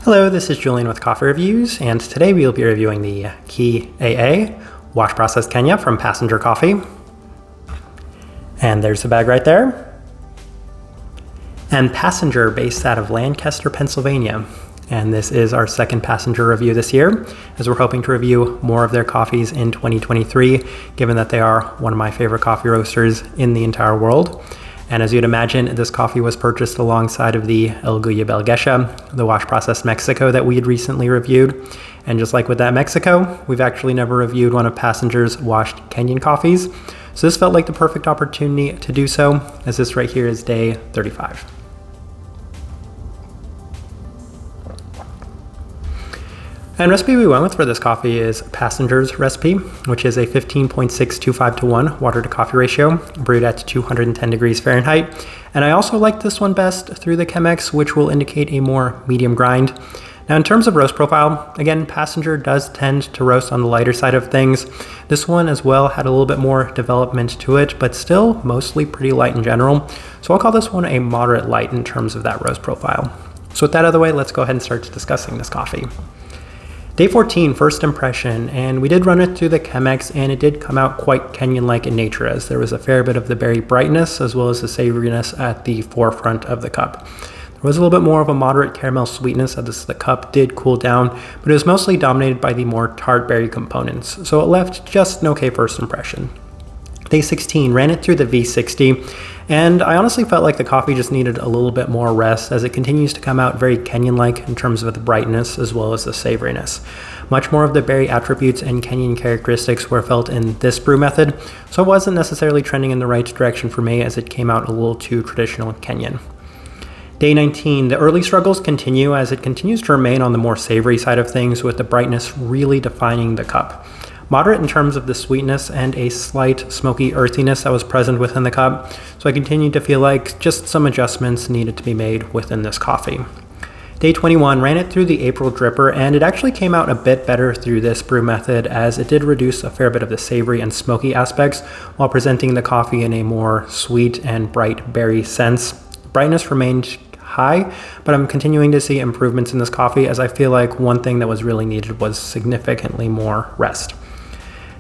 Hello, this is Julian with Coffee Reviews, and today we'll be reviewing the Key AA Wash Process Kenya from Passenger Coffee. And there's the bag right there. And Passenger, based out of Lancaster, Pennsylvania. And this is our second Passenger review this year, as we're hoping to review more of their coffees in 2023, given that they are one of my favorite coffee roasters in the entire world. And as you'd imagine, this coffee was purchased alongside of the El Guya Belgesha, the Wash Process Mexico that we had recently reviewed. And just like with that Mexico, we've actually never reviewed one of Passenger's washed Kenyan coffees. So this felt like the perfect opportunity to do so, as this right here is day 35. And recipe we went with for this coffee is Passenger's recipe, which is a 15.625 to 1 water to coffee ratio, brewed at 210 degrees Fahrenheit. And I also like this one best through the Chemex, which will indicate a more medium grind. Now in terms of roast profile, again, Passenger does tend to roast on the lighter side of things. This one as well had a little bit more development to it, but still mostly pretty light in general. So I'll call this one a moderate light in terms of that roast profile. So with that out of the way, let's go ahead and start discussing this coffee. Day 14, first impression, and we did run it through the Chemex, and it did come out quite Kenyan-like in nature, as there was a fair bit of the berry brightness as well as the savoriness at the forefront of the cup. There was a little bit more of a moderate caramel sweetness as the cup did cool down, but it was mostly dominated by the more tart berry components, so it left just an okay first impression. Day 16, ran it through the V60, and I honestly felt like the coffee just needed a little bit more rest, as it continues to come out very Kenyan-like in terms of the brightness as well as the savoriness. Much more of the berry attributes and Kenyan characteristics were felt in this brew method, so it wasn't necessarily trending in the right direction for me, as it came out a little too traditional Kenyan. Day 19, the early struggles continue, as it continues to remain on the more savory side of things, with the brightness really defining the cup. Moderate in terms of the sweetness and a slight smoky earthiness that was present within the cup, so I continued to feel like just some adjustments needed to be made within this coffee. Day 21, ran it through the April dripper, and it actually came out a bit better through this brew method, as it did reduce a fair bit of the savory and smoky aspects while presenting the coffee in a more sweet and bright berry sense. Brightness remained high, but I'm continuing to see improvements in this coffee, as I feel like one thing that was really needed was significantly more rest.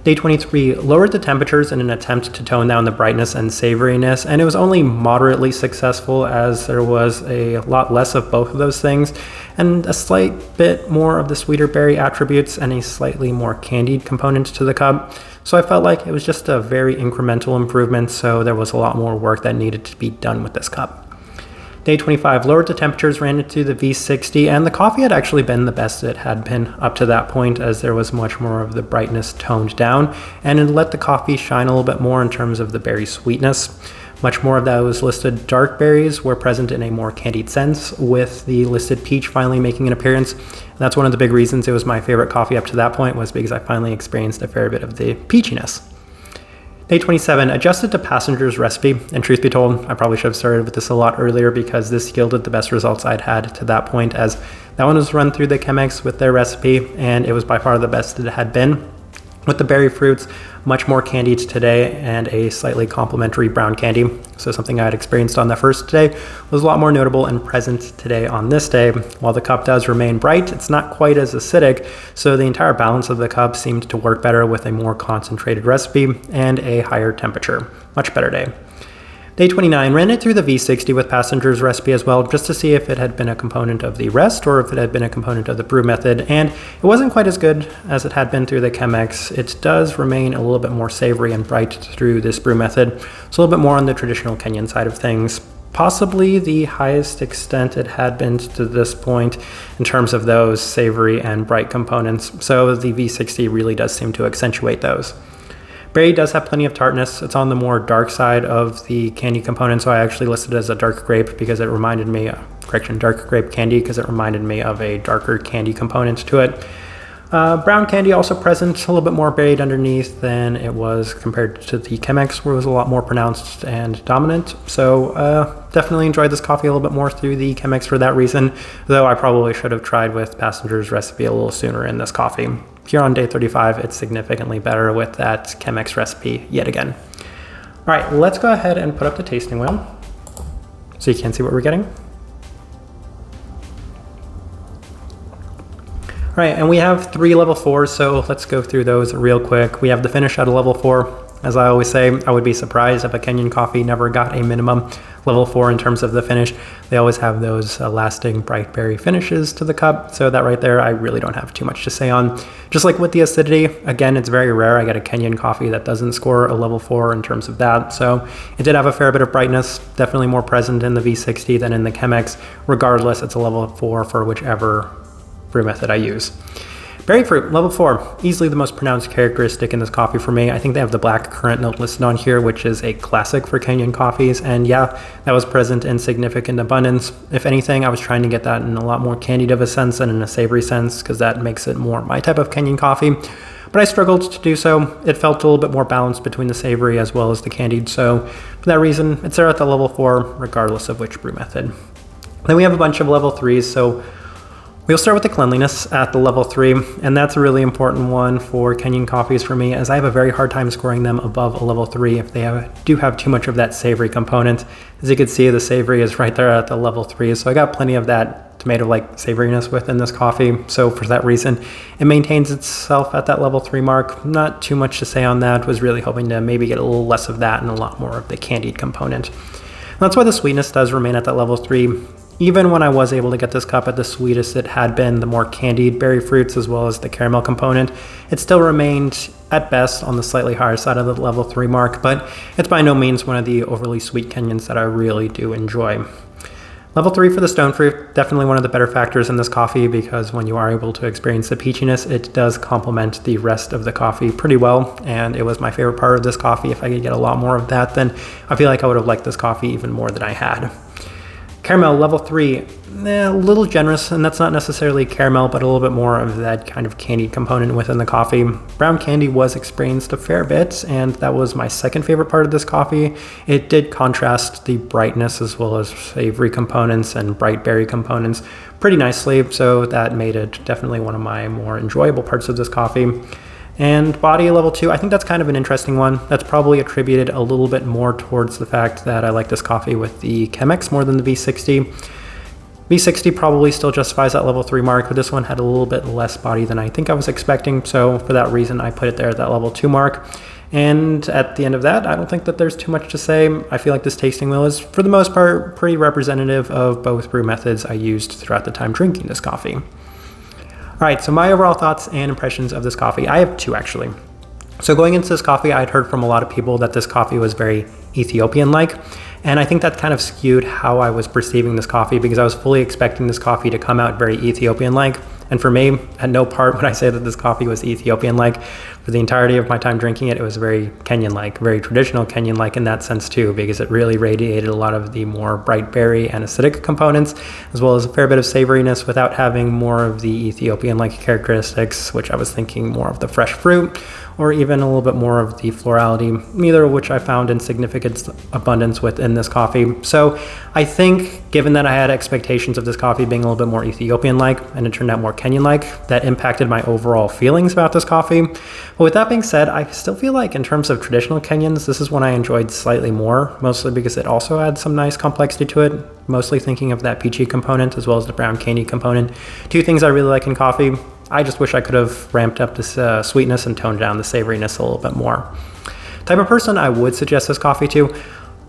Day 23, lowered the temperatures in an attempt to tone down the brightness and savoriness, and it was only moderately successful, as there was a lot less of both of those things and a slight bit more of the sweeter berry attributes and a slightly more candied component to the cup. So I felt like it was just a very incremental improvement, so there was a lot more work that needed to be done with this cup. Day 25, lowered the temperatures, ran it to the V60, and the coffee had actually been the best it had been up to that point, as there was much more of the brightness toned down, and it let the coffee shine a little bit more in terms of the berry sweetness. Much more of those listed dark berries were present in a more candied sense, with the listed peach finally making an appearance. And that's one of the big reasons it was my favorite coffee up to that point, was because I finally experienced a fair bit of the peachiness. Day 27, adjusted to Passenger's recipe, and truth be told, I probably should have started with this a lot earlier, because this yielded the best results I'd had to that point, as that one was run through the Chemex with their recipe, and it was by far the best it had been. With the berry fruits, much more candied today, and a slightly complementary brown candy. So something I had experienced on the first day was a lot more notable and present today on this day. While the cup does remain bright, it's not quite as acidic, so the entire balance of the cup seemed to work better with a more concentrated recipe and a higher temperature. Much better day. Day 29, ran it through the V60 with Passenger's recipe as well, just to see if it had been a component of the rest or if it had been a component of the brew method, and it wasn't quite as good as it had been through the Chemex. It does remain a little bit more savory and bright through this brew method, so a little bit more on the traditional Kenyan side of things. Possibly the highest extent it had been to this point in terms of those savory and bright components, so the V60 really does seem to accentuate those. Berry does have plenty of tartness. It's on the more dark side of the candy component, so I actually listed it as a dark grape because it reminded me, dark grape candy, because it reminded me of a darker candy component to it. Brown candy also present, a little bit more berried underneath than it was compared to the Chemex, where it was a lot more pronounced and dominant. So definitely enjoyed this coffee a little bit more through the Chemex for that reason, though I probably should have tried with Passenger's recipe a little sooner in this coffee. Here on day 35, it's significantly better with that Chemex recipe yet again. All right, let's go ahead and put up the tasting wheel so you can see what we're getting. Right, and we have 3 level 4s, so let's go through those real quick. We have the finish at a level 4. As I always say, I would be surprised if a Kenyan coffee never got a minimum level 4 in terms of the finish. They always have those lasting bright berry finishes to the cup, so that right there I really don't have too much to say on. Just like with the acidity, again, it's very rare I get a Kenyan coffee that doesn't score a level 4 in terms of that, so it did have a fair bit of brightness, definitely more present in the V60 than in the Chemex. Regardless, it's a level 4 for whichever brew method I use. Berry fruit, level 4, easily the most pronounced characteristic in this coffee for me. I think they have the black currant note listed on here, which is a classic for Kenyan coffees, and yeah, that was present in significant abundance. If anything, I was trying to get that in a lot more candied of a sense than in a savory sense, because that makes it more my type of Kenyan coffee, but I struggled to do so. It felt a little bit more balanced between the savory as well as the candied, so for that reason, it's there at the level 4, regardless of which brew method. Then we have a bunch of level 3s, so we'll start with the cleanliness at the level 3, and that's a really important one for Kenyan coffees for me, as I have a very hard time scoring them above a level 3 if they do have too much of that savory component. As you can see, the savory is right there at the level 3, so I got plenty of that tomato-like savoriness within this coffee, so for that reason, it maintains itself at that level 3 mark. Not too much to say on that, was really hoping to maybe get a little less of that and a lot more of the candied component. And that's why the sweetness does remain at that level 3. Even when I was able to get this cup at the sweetest it had been, the more candied berry fruits as well as the caramel component, it still remained at best on the slightly higher side of the level 3 mark, but it's by no means one of the overly sweet Kenyans that I really do enjoy. Level 3 for the stone fruit, definitely one of the better factors in this coffee, because when you are able to experience the peachiness, it does complement the rest of the coffee pretty well, and it was my favorite part of this coffee. If I could get a lot more of that, then I feel like I would have liked this coffee even more than I had. Caramel, level 3, a little generous, and that's not necessarily caramel, but a little bit more of that kind of candied component within the coffee. Brown candy was experienced a fair bit, and that was my second favorite part of this coffee. It did contrast the brightness as well as savory components and bright berry components pretty nicely, so that made it definitely one of my more enjoyable parts of this coffee. And body, level 2, I think that's kind of an interesting one. That's probably attributed a little bit more towards the fact that I like this coffee with the Chemex more than the V60. V60 probably still justifies that level 3 mark, but this one had a little bit less body than I think I was expecting, so for that reason I put it there at that level 2 mark. And at the end of that, I don't think that there's too much to say. I feel like this tasting wheel is, for the most part, pretty representative of both brew methods I used throughout the time drinking this coffee. All right, so my overall thoughts and impressions of this coffee. I have 2 actually. So going into this coffee, I'd heard from a lot of people that this coffee was very Ethiopian-like, and I think that kind of skewed how I was perceiving this coffee, because I was fully expecting this coffee to come out very Ethiopian-like. And for me, at no part would I say that this coffee was Ethiopian-like. For the entirety of my time drinking it, it was very Kenyan-like, very traditional Kenyan-like in that sense too, because it really radiated a lot of the more bright berry and acidic components, as well as a fair bit of savoriness without having more of the Ethiopian-like characteristics, which I was thinking more of the fresh fruit, or even a little bit more of the florality, neither of which I found in significant abundance within this coffee. So I think, given that I had expectations of this coffee being a little bit more Ethiopian-like, and it turned out more Kenyan-like, that impacted my overall feelings about this coffee. But with that being said, I still feel like in terms of traditional Kenyans, this is one I enjoyed slightly more, mostly because it also had some nice complexity to it, mostly thinking of that peachy component as well as the brown candy component. 2 things I really like in coffee. I just wish I could have ramped up this sweetness and toned down the savoriness a little bit more. Type of person I would suggest this coffee to.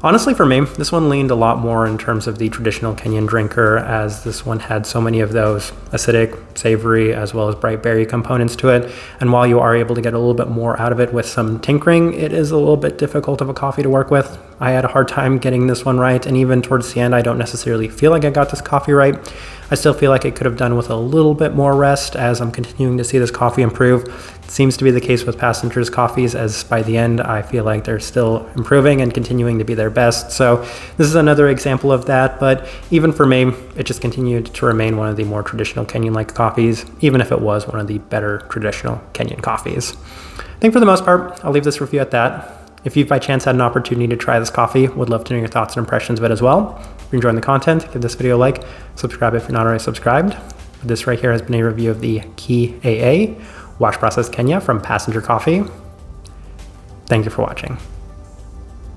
Honestly, for me, this one leaned a lot more in terms of the traditional Kenyan drinker, as this one had so many of those acidic, savory, as well as bright berry components to it. And while you are able to get a little bit more out of it with some tinkering, it is a little bit difficult of a coffee to work with. I had a hard time getting this one right, and even towards the end, I don't necessarily feel like I got this coffee right. I still feel like it could have done with a little bit more rest as I'm continuing to see this coffee improve. It seems to be the case with Passengers coffees, as by the end, I feel like they're still improving and continuing to be their best. So this is another example of that, but even for me, it just continued to remain one of the more traditional Kenyan-like coffees, even if it was one of the better traditional Kenyan coffees. I think for the most part, I'll leave this review at that. If you've by chance had an opportunity to try this coffee, would love to know your thoughts and impressions of it as well. If you're enjoying the content, give this video a like, subscribe if you're not already subscribed. This right here has been a review of the Key AA Wash Process Kenya from Passenger Coffee. Thank you for watching.